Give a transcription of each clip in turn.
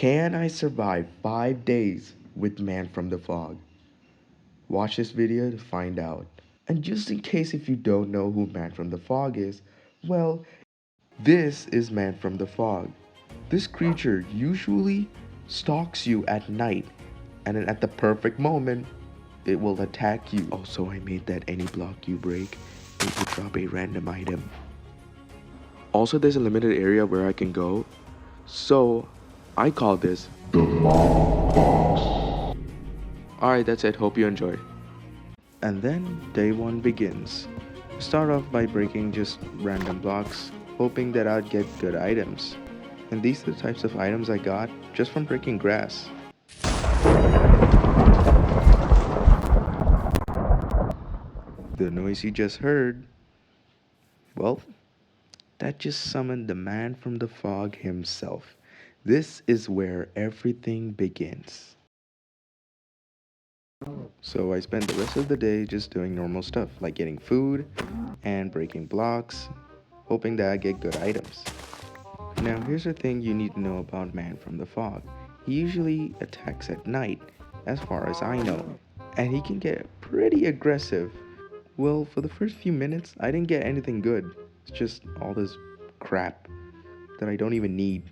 Can I survive 5 days with Man from the Fog? Watch this video to find out. And just in case if you don't know who Man from the Fog is, well, this is Man from the Fog. This creature usually stalks you at night, and then at the perfect moment, it will attack you. Also, I made that any block you break, it will drop a random item. Also, there's a limited area where I can go, so I call this the Mob Box. Alright, that's it. Hope you enjoyed. And then day one begins. Start off by breaking just random blocks, hoping that I'd get good items. And these are the types of items I got just from breaking grass. The noise you just heard, well, that just summoned the Man from the Fog himself. This is where everything begins. So I spent the rest of the day just doing normal stuff like getting food and breaking blocks, hoping that I get good items. Now here's the thing you need to know about Man from the Fog. He usually attacks at night, as far as I know, and he can get pretty aggressive. Well, for the first few minutes, I didn't get anything good. It's just all this crap that I don't even need.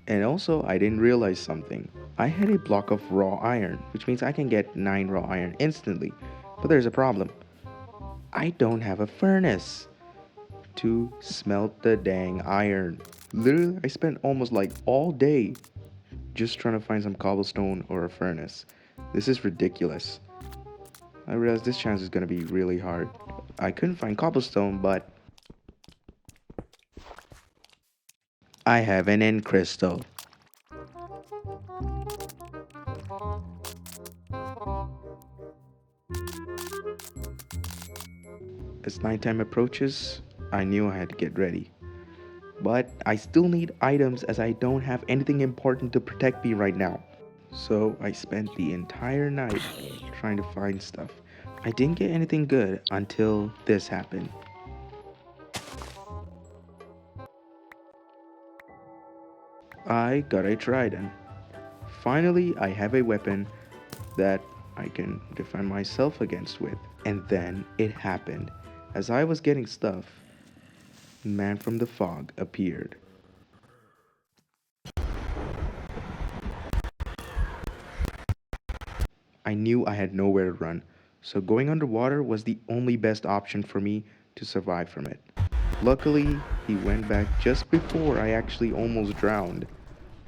And also, I didn't realize something. I had a block of raw iron, which means I can get 9 raw iron instantly. But there's a problem. I don't have a furnace to smelt the dang iron. Literally, I spent almost like all day just trying to find some cobblestone or a furnace. This is ridiculous. I realized this challenge is going to be really hard. I couldn't find cobblestone, but I have an end crystal. As nighttime approaches, I knew I had to get ready. But I still need items as I don't have anything important to protect me right now. So I spent the entire night trying to find stuff. I didn't get anything good until this happened. I got a trident. Finally, I have a weapon that I can defend myself against with. And then it happened. As I was getting stuff, Man from the Fog appeared. I knew I had nowhere to run, so going underwater was the only best option for me to survive from it. Luckily, he went back just before I actually almost drowned,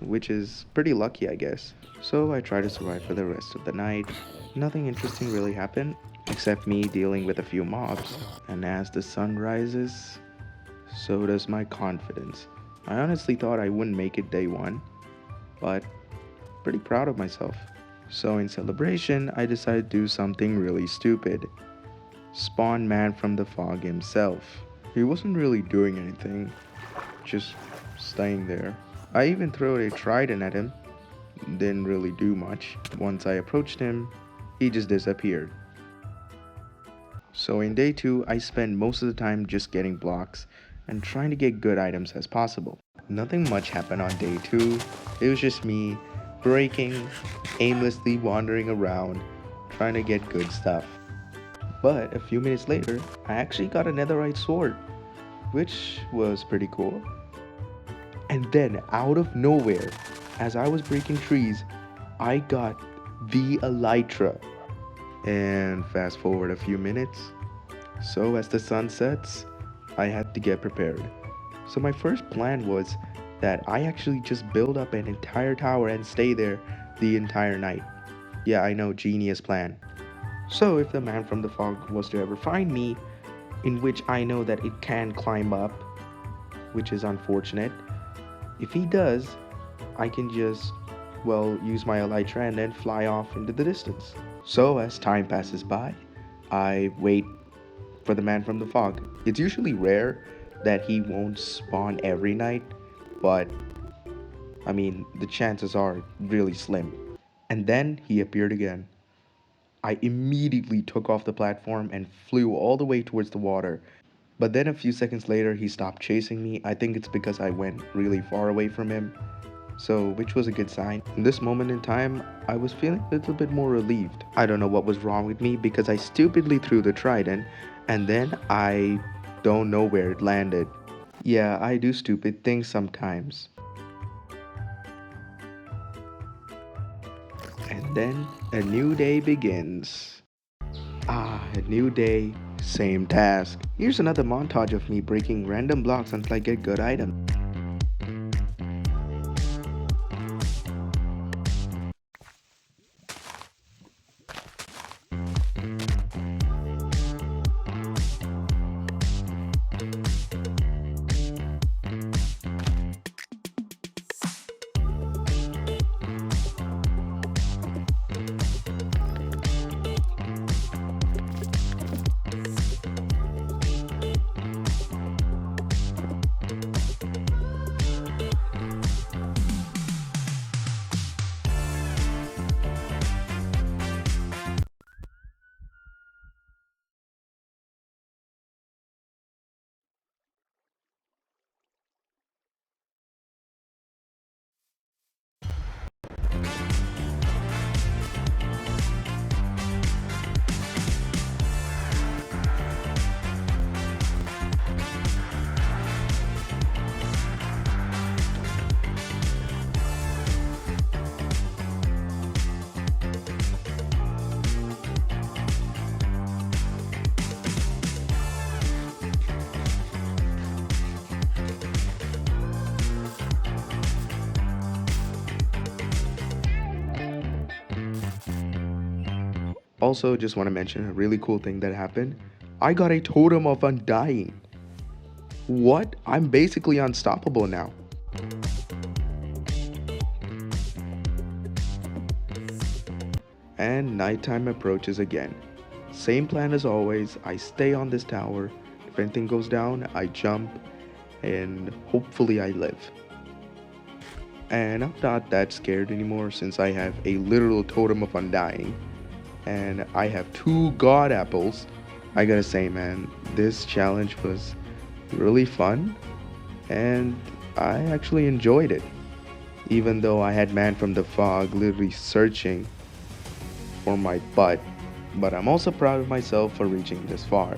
which is pretty lucky, I guess. So I tried to survive for the rest of the night. Nothing interesting really happened, except me dealing with a few mobs. And as the sun rises, so does my confidence. I honestly thought I wouldn't make it day one, but pretty proud of myself. So in celebration, I decided to do something really stupid. Spawn Man from the Fog himself. He wasn't really doing anything, just staying there. I even threw a trident at him, didn't really do much. Once I approached him, he just disappeared. So in day 2, I spent most of the time just getting blocks and trying to get good items as possible. Nothing much happened on day 2, it was just me breaking, aimlessly wandering around, trying to get good stuff. But a few minutes later, I actually got a netherite sword, which was pretty cool. And then, out of nowhere, as I was breaking trees, I got the elytra. And fast forward a few minutes, so as the sun sets, I had to get prepared. So my first plan was that I actually just build up an entire tower and stay there the entire night. Yeah, I know, genius plan. So if the Man from the Fog was to ever find me, in which I know that it can climb up, which is unfortunate, if he does, I can just, well, use my elytra and then fly off into the distance. So as time passes by, I wait for the Man from the Fog. It's usually rare that he won't spawn every night, but I mean, the chances are really slim. And then he appeared again. I immediately took off the platform and flew all the way towards the water. But then a few seconds later, he stopped chasing me. I think it's because I went really far away from him. so which was a good sign. In this moment in time, I was feeling a little bit more relieved. I don't know what was wrong with me because I stupidly threw the trident and then I don't know where it landed. Yeah, I do stupid things sometimes. And then a new day begins. A new day, same task. Here's another montage of me breaking random blocks until I get good items. Also, just want to mention a really cool thing that happened. I got a totem of undying. What? I'm basically unstoppable now. And nighttime approaches again. Same plan as always. I stay on this tower. If anything goes down, I jump and hopefully I live. And I'm not that scared anymore since I have a literal totem of undying. And I have 2 god apples. I gotta say, man, this challenge was really fun and I actually enjoyed it. Even though I had Man from the Fog literally searching for my butt, but I'm also proud of myself for reaching this far.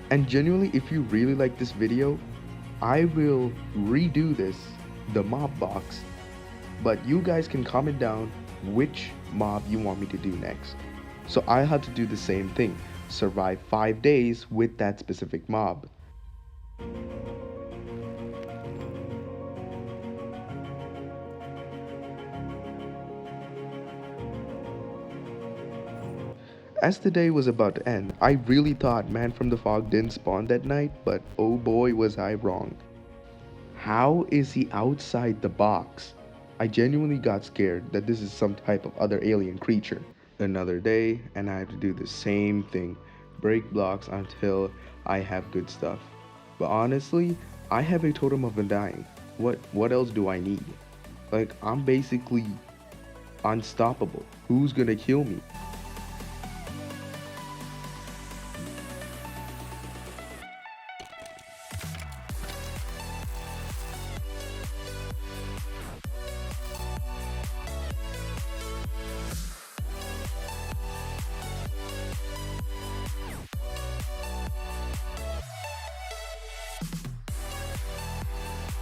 And genuinely, if you really like this video, I will redo this, the mob box, but you guys can comment down which mob you want me to do next. So I had to do the same thing, survive 5 days with that specific mob. As the day was about to end, I really thought Man from the Fog didn't spawn that night, but oh boy was I wrong. How is he outside the box? I genuinely got scared that this is some type of other alien creature. Another day, and I had to do the same thing, break blocks until I have good stuff. But honestly, I have a totem of undying. What else do I need? Like, I'm basically unstoppable. Who's gonna kill me?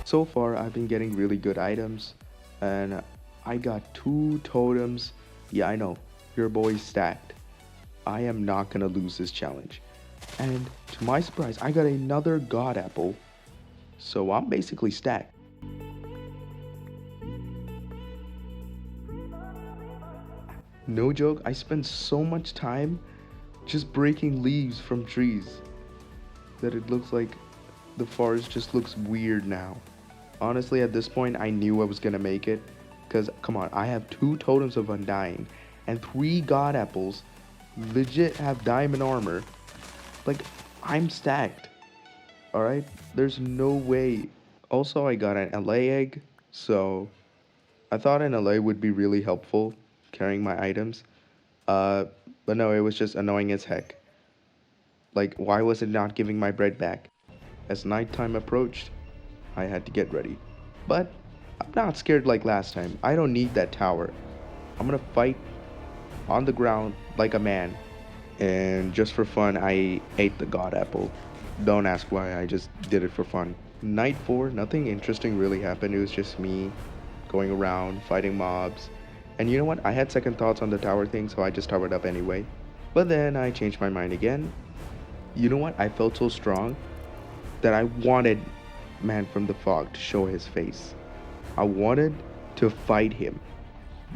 So far, I've been getting really good items, and I got 2 totems. Yeah, I know, your boy's stacked. I am not gonna lose this challenge. And to my surprise, I got another god apple, so I'm basically stacked. No joke, I spent so much time just breaking leaves from trees that it looks like the forest just looks weird now. Honestly, at this point, I knew I was gonna make it. Because, come on, I have 2 totems of undying and 3 god apples. Legit have diamond armor. Like, I'm stacked. Alright? There's no way. Also, I got an LA egg. So, I thought an LA would be really helpful carrying my items. Uh, but no, it was just annoying as heck. Like, why was it not giving my bread back? As nighttime approached, I had to get ready. But I'm not scared like last time. I don't need that tower. I'm gonna fight on the ground like a man. And just for fun, I ate the god apple. Don't ask why, I just did it for fun. Night 4, nothing interesting really happened. It was just me going around, fighting mobs. And you know what? I had second thoughts on the tower thing, so I just towered up anyway. But then I changed my mind again. You know what? I felt so strong that I wanted Man from the Fog to show his face. I wanted to fight him.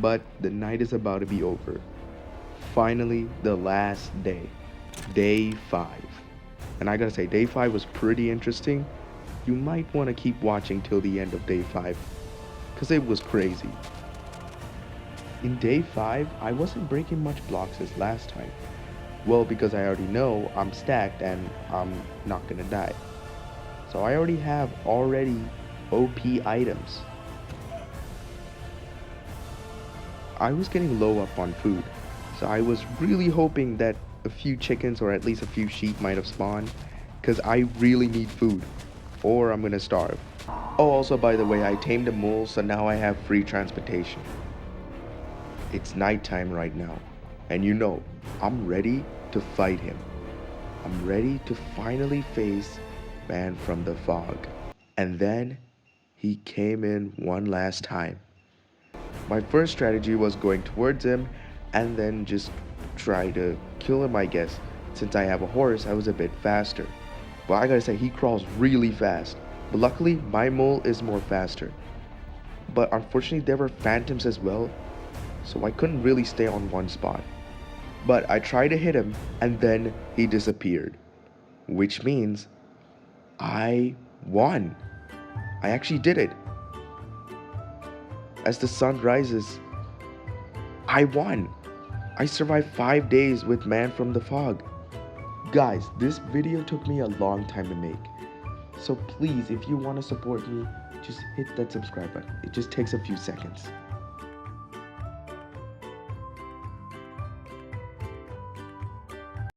But the night is about to be over. Finally, the last day. Day 5. And I gotta say, day 5 was pretty interesting. You might want to keep watching till the end of day 5, because it was crazy. In day 5, I wasn't breaking much blocks as last time. Well, because I already know I'm stacked and I'm not gonna die. So I already have OP items. I was getting low up on food, so I was really hoping that a few chickens or at least a few sheep might have spawned, because I really need food, or I'm gonna starve. Oh, also by the way, I tamed a mole, so now I have free transportation. It's nighttime right now, and you know, I'm ready to fight him. I'm ready to finally face Man from the Fog. And then he came in one last time. My first strategy was going towards him and then just try to kill him, I guess. Since I have a horse, I was a bit faster. But I gotta say, he crawls really fast. But luckily, my mole is more faster. But unfortunately, there were phantoms as well, so I couldn't really stay on one spot. But I tried to hit him, and then he disappeared. Which means I won. I actually did it. As the sun rises, I won. I survived 5 days with Man from the Fog. Guys, this video took me a long time to make. So please, if you want to support me, just hit that subscribe button. It just takes a few seconds.